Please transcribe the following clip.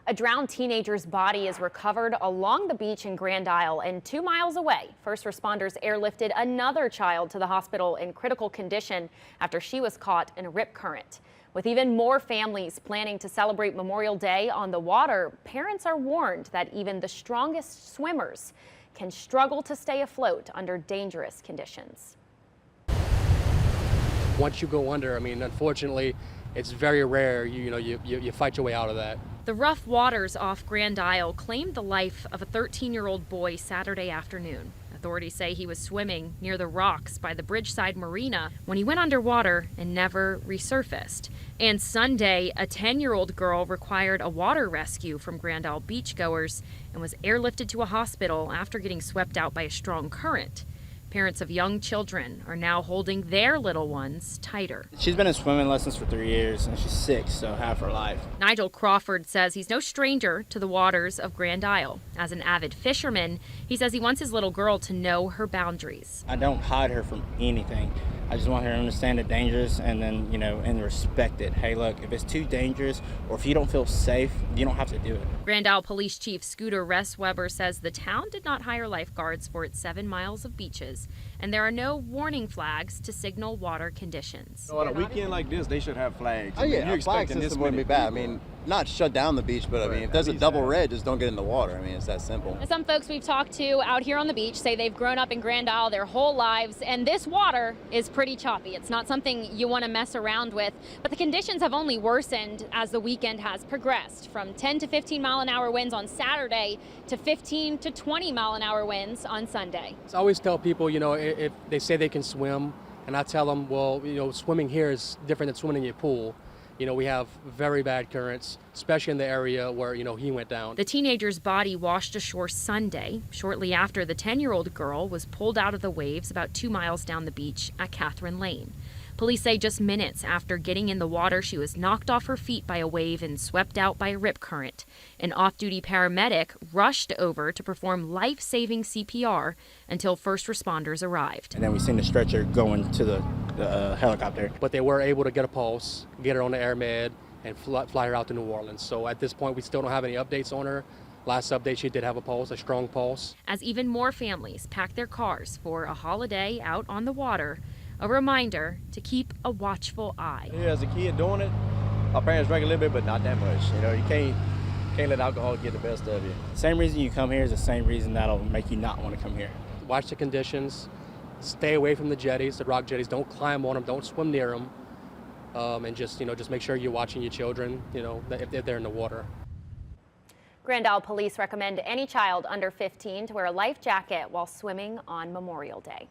A drowned teenager's body is recovered along the beach in Grand Isle, and 2 miles away, first responders airlifted another child to the hospital in critical condition after she was caught in a rip current. With even more families planning to celebrate Memorial Day on the water, parents are warned that even the strongest swimmers can struggle to stay afloat under dangerous conditions. Once you go under, unfortunately, it's very rare you fight your way out of that. The rough waters off Grand Isle claimed the life of a 13-year-old boy Saturday afternoon. Authorities say he was swimming near the rocks by the Bridgeside Marina when he went underwater and never resurfaced. And Sunday, a 10-year-old girl required a water rescue from Grand Isle beachgoers and was airlifted to a hospital after getting swept out by a strong current. Parents of young children are now holding their little ones tighter. She's been in swimming lessons for 3 years and she's 6, so half her life. Nigel Crawford says he's no stranger to the waters of Grand Isle. As an avid fisherman, he says he wants his little girl to know her boundaries. I don't hide her from anything. I just want her to understand the dangers and then, and respect it. Hey, look, if it's too dangerous or if you don't feel safe, you don't have to do it. Grand Isle Police Chief Scooter Ressweber says the town did not hire lifeguards for its 7 miles of beaches, and there are no warning flags to signal water conditions. So on a weekend like this, they should have flags. Oh yeah, a flag system wouldn't be bad. Not shut down the beach, but if there's a double red, just don't get in the water. It's that simple. Some folks we've talked to out here on the beach say they've grown up in Grand Isle their whole lives, and this water is pretty choppy. It's not something you want to mess around with, but the conditions have only worsened as the weekend has progressed, from 10 to 15 mile an hour winds on Saturday to 15 to 20 mile an hour winds on Sunday. So I always tell people, if they say they can swim, and I tell them, well, swimming here is different than swimming in your pool. We have very bad currents, especially in the area where, he went down. The teenager's body washed ashore Sunday, shortly after the 10-year-old girl was pulled out of the waves about 2 miles down the beach at Catherine Lane. Police say just minutes after getting in the water, she was knocked off her feet by a wave and swept out by a rip current. An off-duty paramedic rushed over to perform life-saving CPR until first responders arrived. And then we seen the stretcher going to the helicopter. But they were able to get a pulse, get her on the air med, and fly her out to New Orleans. So at this point, we still don't have any updates on her. Last update, she did have a pulse, a strong pulse. As even more families pack their cars for a holiday out on the water, a reminder to keep a watchful eye. Yeah, as a kid doing it, our parents drank a little bit, but not that much. You can't let alcohol get the best of you. Same reason you come here is the same reason that'll make you not want to come here. Watch the conditions, stay away from the jetties, the rock jetties. Don't climb on them, don't swim near them, and just make sure you're watching your children, if they're in the water. Grand Isle Police recommend any child under 15 to wear a life jacket while swimming on Memorial Day.